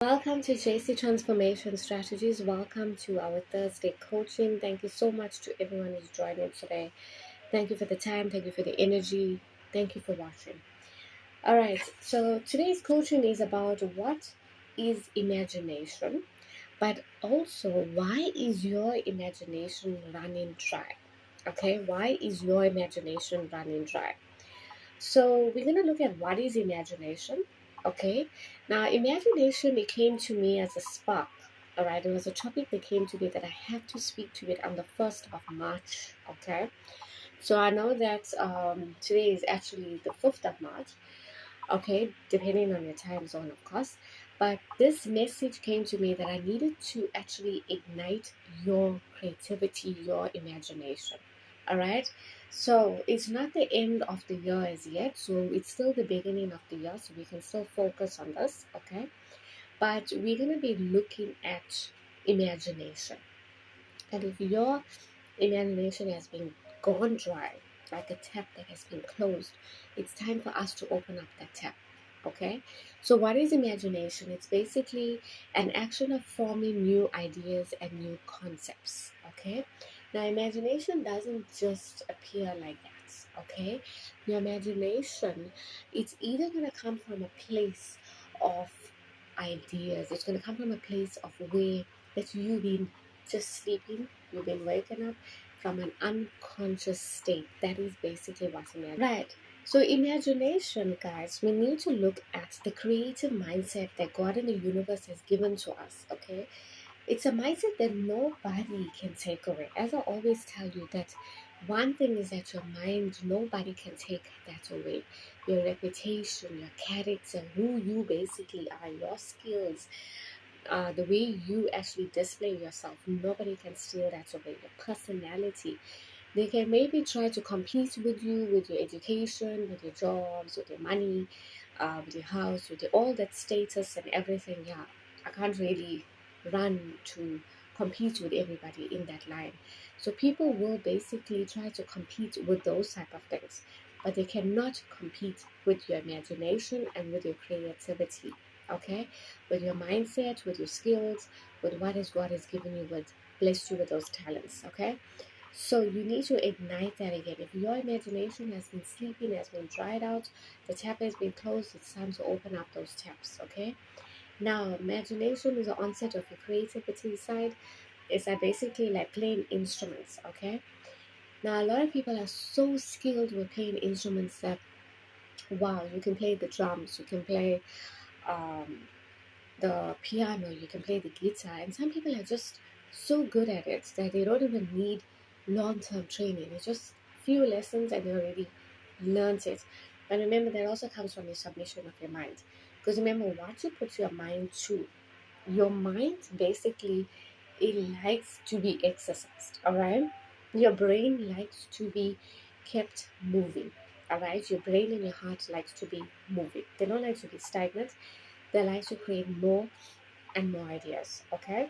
Welcome to JC Transformation Strategies. Welcome to our Thursday coaching. Thank you so much to everyone who's joining today. Thank you for the time. Thank you for the energy. Thank you for watching. All right. So today's coaching is about what is imagination, but also why is your imagination running dry? Okay. Why is your imagination running dry? So we're going to look at what is imagination. Okay. Now, imagination, it came to me as a spark. All right. It was a topic that came to me that I had to speak to it on the 1st of March. Okay. So I know that today is actually the 5th of March. Okay. Depending on your time zone, of course. But this message came to me that I needed to actually ignite your creativity, your imagination. All right. So it's not the end of the year as yet. So it's still the beginning of the year. So we can still focus on this. Okay. But we're going to be looking at imagination. And if your imagination has been gone dry, like a tap that has been closed, it's time for us to open up that tap. Okay? So, what is imagination? It's basically an action of forming new ideas and new concepts. Okay? Now, imagination doesn't just appear like that. Okay? Your imagination, it's either going to come from a place of ideas, it's going to come from a place of where that you've been just sleeping, you've been waking up from an unconscious state. That is basically what's imagination. Right. So imagination, guys, we need to look at the creative mindset that God and the universe has given to us. Okay. It's a mindset that nobody can take away. As I always tell you, that one thing is that your mind, nobody can take that away. Your reputation, your character, who you basically are, your skills, the way you actually display yourself, nobody can steal that away. Your personality, they can maybe try to compete with you, with your education, with your jobs, with your money, with your house, with all that status and everything. Yeah, I can't really run to compete with everybody in that line. So people will basically try to compete with those type of things, but they cannot compete with your imagination and with your creativity. Okay, with your mindset, with your skills, with what is God has given you, with blessed you with those talents. Okay, so you need to ignite that again. If your imagination has been sleeping, has been dried out, the tap has been closed, it's time to open up those taps. Okay, now imagination is the onset of your creativity side. It's like basically like playing instruments. Okay, now a lot of people are so skilled with playing instruments that wow, you can play the drums, you can play um, the piano, you can play the guitar, and some people are just so good at it that they don't even need long-term training. It's just few lessons and they already learned it. And remember, that also comes from the submission of your mind, because remember, what you put your mind to, your mind basically, it likes to be exercised. All right, your brain likes to be kept moving. All right, your brain and your heart likes to be moving. They don't like to be stagnant. They like to create more and more ideas. Okay,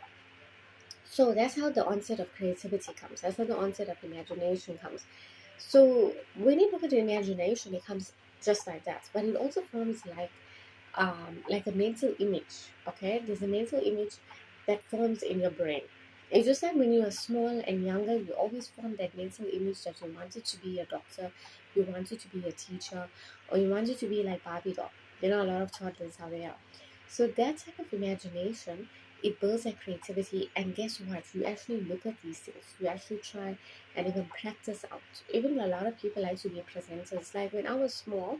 so that's how the onset of creativity comes. That's how the onset of imagination comes. So when you look at the imagination, it comes just like that, but it also forms like a mental image. Okay, there's a mental image that forms in your brain. It's just like when you are small and younger, you always form that mental image that you wanted to be a doctor, you wanted to be a teacher, or you wanted to be like Barbie doll. You know, a lot of toddlers how they are. So that type of imagination, it builds that creativity. And guess what? You actually look at these things. You actually try and even practice out. Even a lot of people like to be presenters. Like when I was small,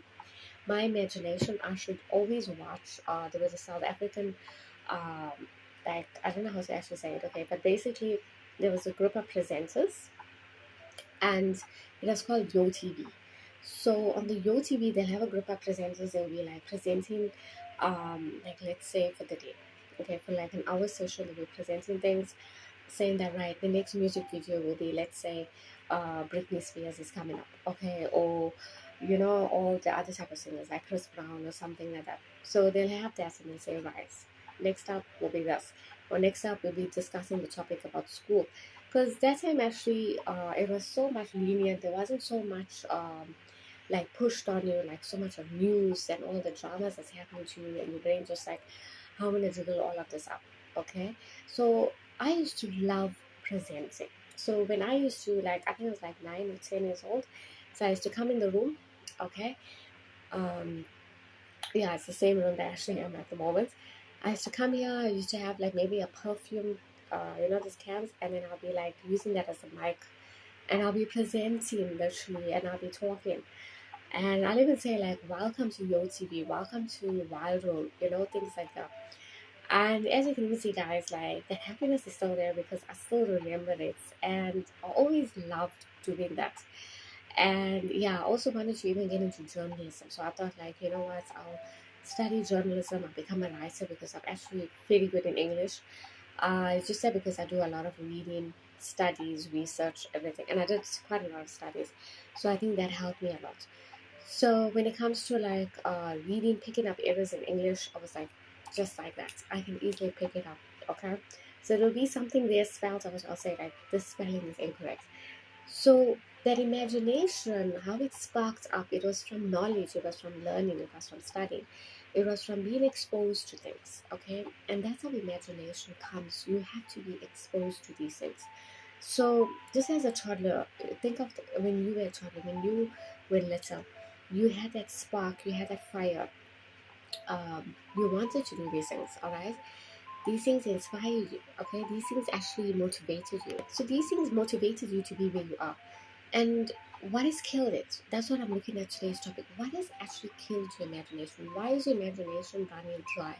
my imagination, I should always watch. There was a South African, um, like I don't know how to actually say it. Okay, but basically there was a group of presenters, and it was called Yo TV. So on the Yo TV, they'll have a group of presenters. They'll be like presenting, like let's say for the day, okay, for like an hour session, they'll be presenting things, saying that right, the next music video will be, let's say, Britney Spears is coming up, okay, or you know, all the other type of singers like Chris Brown or something like that. So they'll have that and they say, right, next up will be this, or next up we'll be discussing the topic about school, because that time actually it was so much lenient. There wasn't so much like pushed on you, like so much of news and all the dramas that's happening to you, and your brain just like, how I'm gonna jiggle all of this up. Okay, so I used to love presenting. So when I used to, like, I think I was like 9 or 10 years old. So I used to come in the room. Okay, um, yeah, it's the same room that I actually am at the moment. I used to come here. I used to have like maybe a perfume, these cans, and then I'll be like using that as a mic, and I'll be presenting literally, and I'll be talking. And I'll even say like, "Welcome to Yo TV, welcome to Wild Road," things like that. And as you can even see, guys, like the happiness is still there because I still remember it, and I always loved doing that. And yeah, I also wanted to even get into journalism. So I thought, like, you know what, I'll study journalism, I'll become a writer because I'm actually pretty good in English. It's just that because I do a lot of reading, studies, research, everything, and I did quite a lot of studies. So I think that helped me a lot. So when it comes to like reading, picking up errors in English, I was like, just like that, I can easily pick it up. Okay, so there'll be something there spelled. I'll say like this spelling is incorrect. So that imagination, how it sparked up, it was from knowledge, it was from learning, it was from studying, it was from being exposed to things. Okay, and that's how imagination comes. You have to be exposed to these things. So just as a toddler, think of when you were a toddler, when you were little, you had that spark, you had that fire. You wanted to do these things, all right? These things inspired you, okay? These things actually motivated you. So these things motivated you to be where you are. And what has killed it? That's what I'm looking at today's topic. What has actually killed your imagination? Why is your imagination running dry?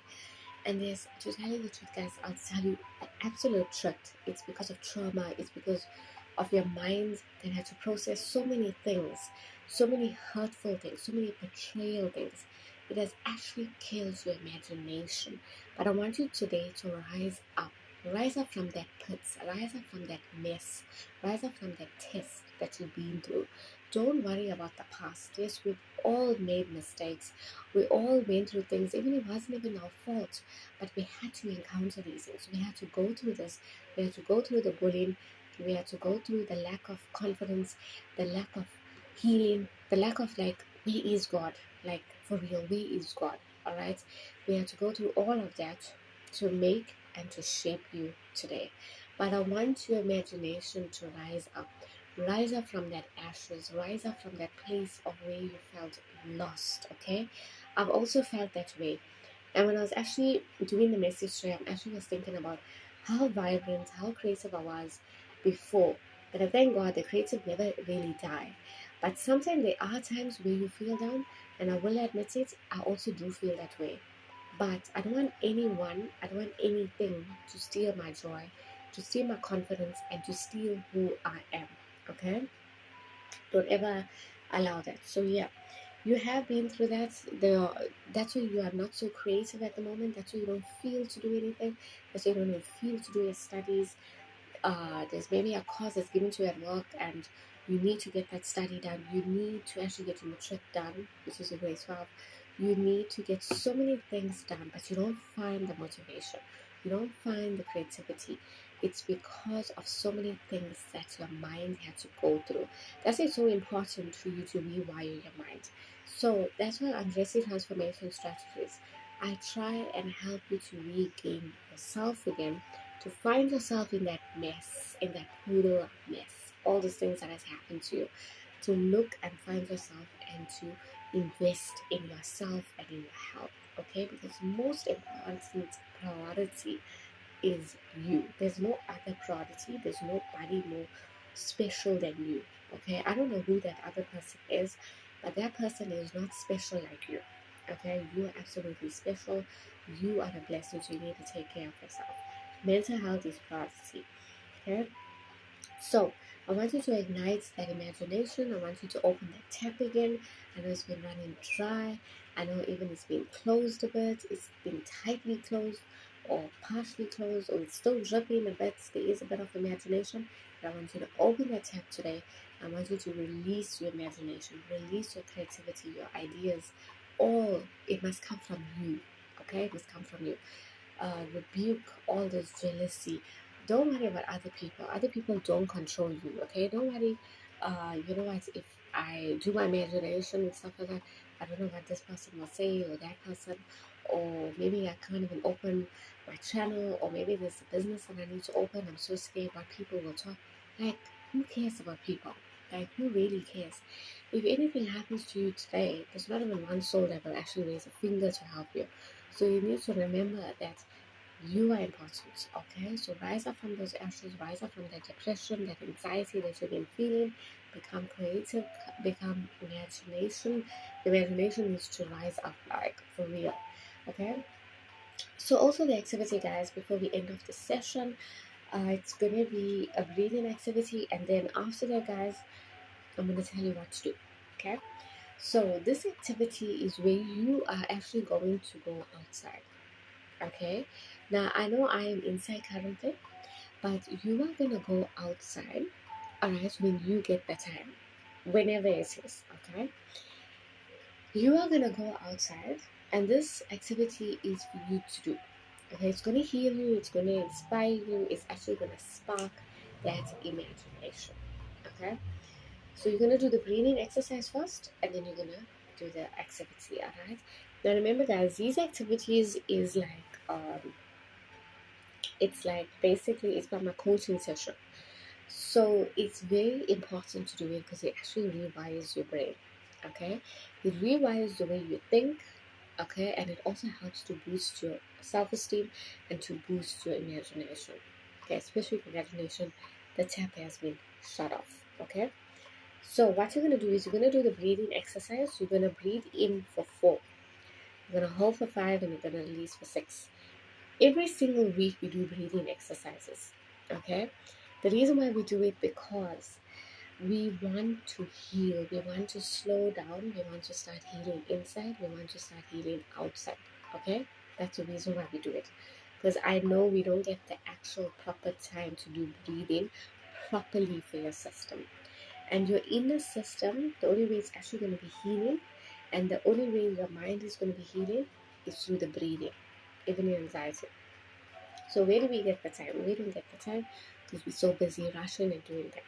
And there's, to tell you the truth, guys, I'll tell you the absolute truth. It's because of trauma. It's because of your mind that had to process so many things, so many hurtful things, so many betrayal things. It has actually killed your imagination. But I want you today to rise up. Rise up from that pit. Rise up from that mess. Rise up from that test that you've been through. Don't worry about the past. Yes, we've all made mistakes. We all went through things, even if it wasn't even our fault, but we had to encounter these things. We had to go through this. We had to go through the bullying. We had to go through the lack of confidence, the lack of healing, the lack of like, where is God? Like, for real, where is God? All right. We had to go through all of that to make and to shape you today. But I want your imagination to rise up. Rise up from that ashes. Rise up from that place of where you felt lost. Okay. I've also felt that way. And when I was actually doing the message today, I'm actually was thinking about how vibrant, how creative I was before. But I thank God the creative never really die. But sometimes there are times where you feel down, and I will admit it, I also do feel that way. But I don't want anyone, I don't want anything to steal my joy, to steal my confidence, and to steal who I am. Okay? Don't ever allow that. So yeah, you have been through that. That's why you are not so creative at the moment. That's why you don't feel to do anything. That's why you don't even feel to do your studies. There's maybe a course that's given to you at work, and you need to get that study done. You need to actually get your matric done, which is your grade 12. You need to get so many things done, but you don't find the motivation. You don't find the creativity. It's because of so many things that your mind had to go through. That's why it's so important for you to rewire your mind. So that's why Andresi Transformation Strategies, I try and help you to regain yourself again, to find yourself in that mess, in that poodle of mess, all these things that has happened to you, to look and find yourself and to invest in yourself and in your health. Okay, because most important priority is you. There's no other priority. There's nobody more special than you. Okay, I don't know who that other person is, but that person is not special like you. Okay, you are absolutely special. You are the blessings. You need to take care of yourself. Mental health is priority. Okay, so I want you to ignite that imagination. I want you to open that tap again. I know it's been running dry. I know even it's been closed a bit. It's been tightly closed or partially closed, or it's still dripping a bit. There is a bit of imagination. But I want you to open that tap today. I want you to release your imagination, release your creativity, your ideas. All it must come from you. Okay, it must come from you. Rebuke all this jealousy. Don't worry about other people. Other people don't control you. Okay, don't worry. You know what, if I do my imagination and stuff like that, I don't know what this person will say or that person. or maybe I can't even open my channel, or maybe there's a business that I need to open. I'm so scared what people will talk. Like, who cares about people? Like, who really cares? If anything happens to you today, there's not even one soul that will actually raise a finger to help you. So you need to remember that you are important, okay? So rise up from those ashes, rise up from that depression, that anxiety that you've been feeling, become creative, become imagination. Imagination needs to rise up, like, for real, okay? So also the activity, guys, before we end off the session, it's going to be a breathing activity, and then after that, guys, I'm going to tell you what to do, okay? So this activity is where you are actually going to go outside. Okay, now I know I am inside currently, but you are gonna go outside, alright, when you get the time, whenever it is, okay? You are gonna go outside, and this activity is for you to do. Okay, it's gonna heal you, it's gonna inspire you, it's actually gonna spark that imagination. Okay, so you're gonna do the breathing exercise first, and then you're gonna do the activity, alright? Now remember, guys, these activities is like it's like basically it's from a coaching session, so it's very important to do it because it actually rewires your brain. Okay, it rewires the way you think. Okay, and it also helps to boost your self-esteem and to boost your imagination. Okay, especially if imagination, the tap has been shut off. Okay, so what you're going to do is you're going to do the breathing exercise. You're going to breathe in for 4, you're going to hold for 5, and you're going to release for 6. Every single week we do breathing exercises. Okay, the reason why we do it because we want to heal, we want to slow down, we want to start healing inside, we want to start healing outside. Okay, that's the reason why we do it, because I know we don't get the actual proper time to do breathing properly for your system, and your inner system, the only way it's actually going to be healing, and the only way your mind is going to be healing is through the breathing, even your anxiety. So where do we get the time? We don't get the time because we're so busy rushing and doing things.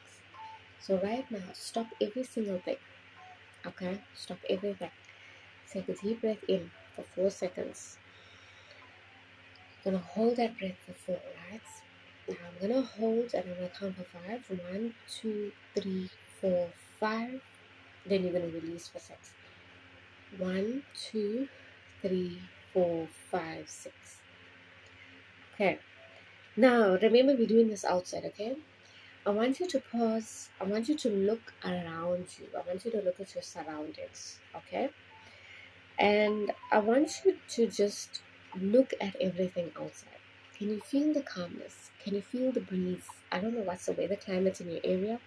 So right now, stop every single thing. Okay? Stop everything. Take a deep breath in for 4 seconds. I'm gonna hold that breath for 4, right? Now I'm gonna hold and I'm gonna count for 5. 1, 2, 3, 4, 5. Then you're gonna release for 6. 1, 2, 3, 4, 5, 6. Okay. Now remember we're doing this outside, okay? I want you to pause. I want you to look around you. I want you to look at your surroundings, okay? And I want you to just look at everything outside. Can you feel the calmness? Can you feel the breeze? I don't know what's the weather climate in your area.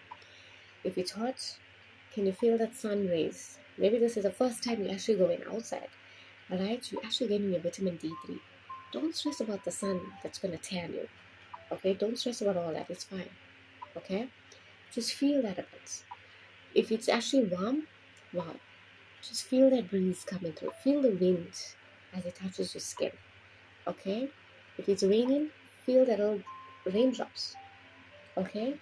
If it's hot, can you feel that sun rays? Maybe this is the first time you're actually going outside, all right? You're actually getting your vitamin D3. Don't stress about the sun that's going to tan you, okay? Don't stress about all that. It's fine, okay? Just feel that a bit. If it's actually warm, wow, just feel that breeze coming through. Feel the wind as it touches your skin. Okay? If it's raining, feel that little raindrops. Okay?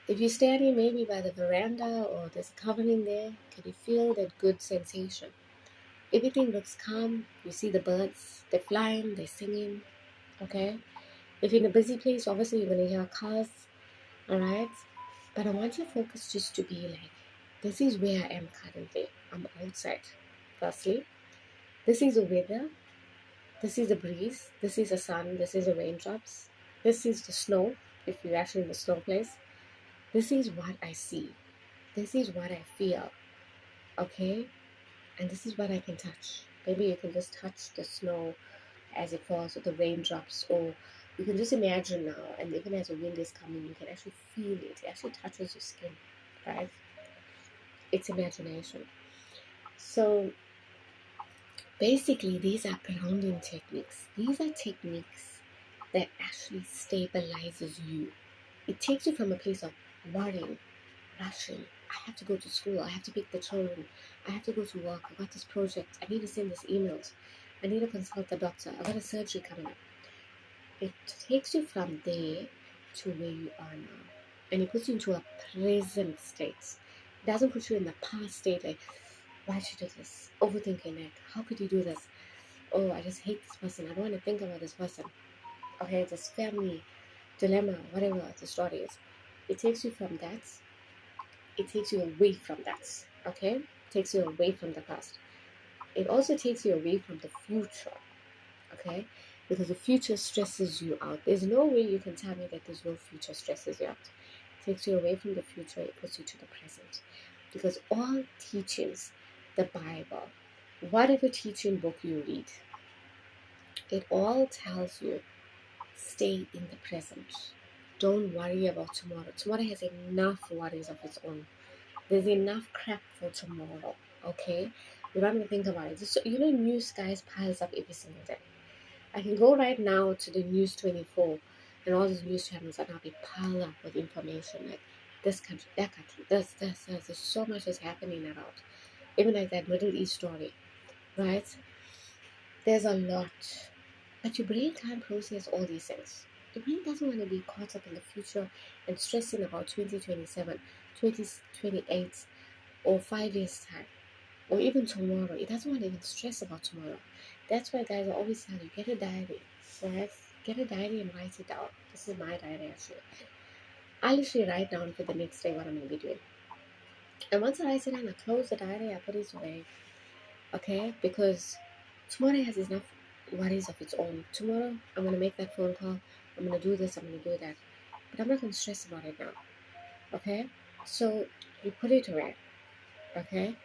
If you're standing maybe by the veranda or there's a covering there, can you feel that good sensation? Everything looks calm. You see the birds, they're flying, they're singing. Okay? If you're in a busy place, obviously you're going to hear cars. Alright? But I want your focus just to be like, this is where I am currently. I'm outside. Firstly, this is the weather. This is the breeze. This is the sun. This is the raindrops. This is the snow, if you're actually in the snow place. This is what I see. This is what I feel. Okay? And this is what I can touch. Maybe you can just touch the snow as it falls, or the raindrops, or you can just imagine now, and even as the wind is coming, you can actually feel it. It actually touches your skin, right? It's imagination. So basically, these are grounding techniques. These are techniques that actually stabilizes you. It takes you from a place of worrying, rushing. I have to go to school. I have to pick the children. I have to go to work. I got this project. I need to send this emails. I need to consult the doctor. I got a surgery coming up. It takes you from there to where you are now. And it puts you into a present state. It doesn't put you in the past state like, why should you do this? Overthinking, like, how could you do this? oh, I just hate this person, I don't want to think about this person. Okay, this family dilemma, whatever the story is. It takes you from that. It takes you away from that. Okay, it takes you away from the past. It also takes you away from the future. Okay, because the future stresses you out. There's no way you can tell me that there's no future stresses you out. It takes you away from the future. It puts you to the present. Because all teachings, the Bible, whatever teaching book you read, it all tells you stay in the present. Don't worry about tomorrow. Tomorrow has enough worries of its own. There's enough crap for tomorrow. Okay? You don't have to think about it. Just, news guys piles up every single day. I can go right now to the News 24 and all these news channels and I'll be piled up with information like this country, that country, this. There's so much is happening about. Even like that Middle East story, right? There's a lot. But your brain can't process all these things. Your brain doesn't want to be caught up in the future and stressing about 2027, 2028, or 5 years' time, or even tomorrow. It doesn't want to even stress about tomorrow. That's why guys, I always tell you, get a diary, right? Get a diary and write it down. This is my diary actually. I literally write down for the next day what I'm going to be doing. And once I write it down, I close the diary, I put it away, okay? Because tomorrow has enough worries of its own. Tomorrow, I'm going to make that phone call. I'm going to do this. I'm going to do that. But I'm not going to stress about it now. Okay? So you put it away. Okay?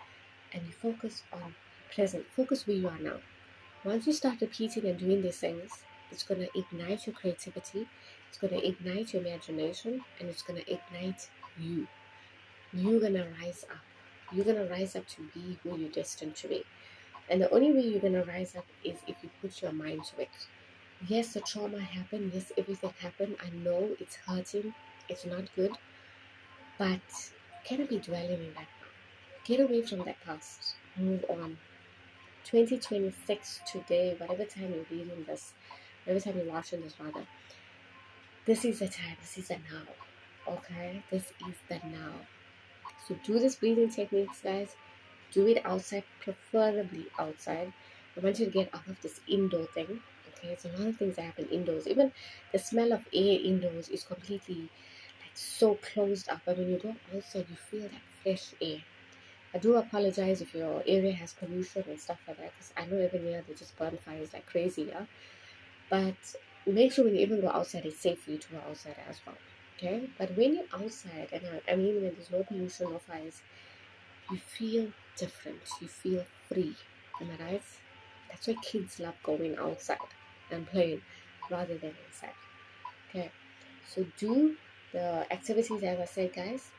And you focus on present. Focus where you are now. Once you start repeating and doing these things, it's going to ignite your creativity. It's going to ignite your imagination. And it's going to ignite you. You're going to rise up. You're going to rise up to be who you're destined to be. And the only way you're going to rise up is if you put your mind to it. Yes, the trauma happened. Yes, everything happened. I know it's hurting. It's not good. But cannot be dwelling in that now. Get away from that past. Move on. 2026 today, whatever time you're reading this, whatever time you're watching this rather, this is the time. This is the now. Okay? This is the now. So do this breathing techniques, guys. Do it outside, preferably outside. I want you to get out of this indoor thing. Okay, it's a lot of things that happen indoors. Even the smell of air indoors is completely like so closed up. But when you go outside, you feel that fresh air. I do apologize if your area has pollution and stuff like that, because I know even here they just burn fires like crazy, yeah. But make sure when you even go outside, it's safe for you to go outside as well. Okay, but when you're outside, and I mean when there's no pollution, no fires, you feel different. You feel free. Am I right? That's why kids love going outside and playing rather than inside. Okay. So do the activities as I said, guys.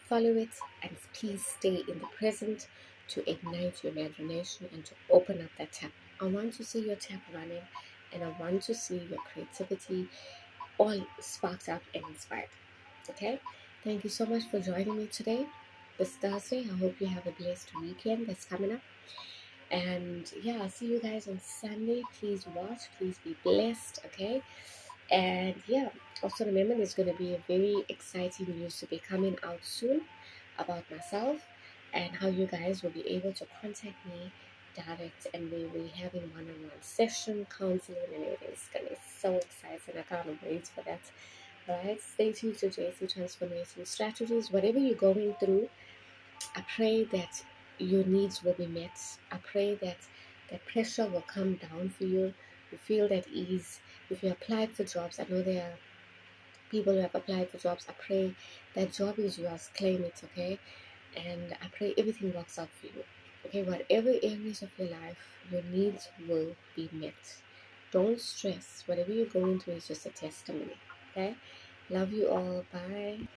Follow it and please stay in the present to ignite your imagination and to open up that tap. I want to see your tap running and I want to see your creativity all sparked up and inspired. Okay? Thank you so much for joining me today. This Thursday. I hope you have a blessed weekend that's coming up. And yeah, I'll see you guys on Sunday. Please watch. Please be blessed. Okay? And yeah, also remember there's going to be a very exciting news to be coming out soon about myself and how you guys will be able to contact me direct and we will be having one-on-one session, counseling and everything. It's going to be so exciting. I can't wait for that. Right? Stay tuned to JC Transformation Strategies. Whatever you're going through, I pray that your needs will be met. I pray that that pressure will come down for you. You feel that ease. If you applied for jobs, I know there are people who have applied for jobs. I pray that job is yours. Claim it, okay? And I pray everything works out for you. Okay, whatever areas of your life, your needs will be met. Don't stress. Whatever you're going through is just a testimony. Okay? Love you all. Bye.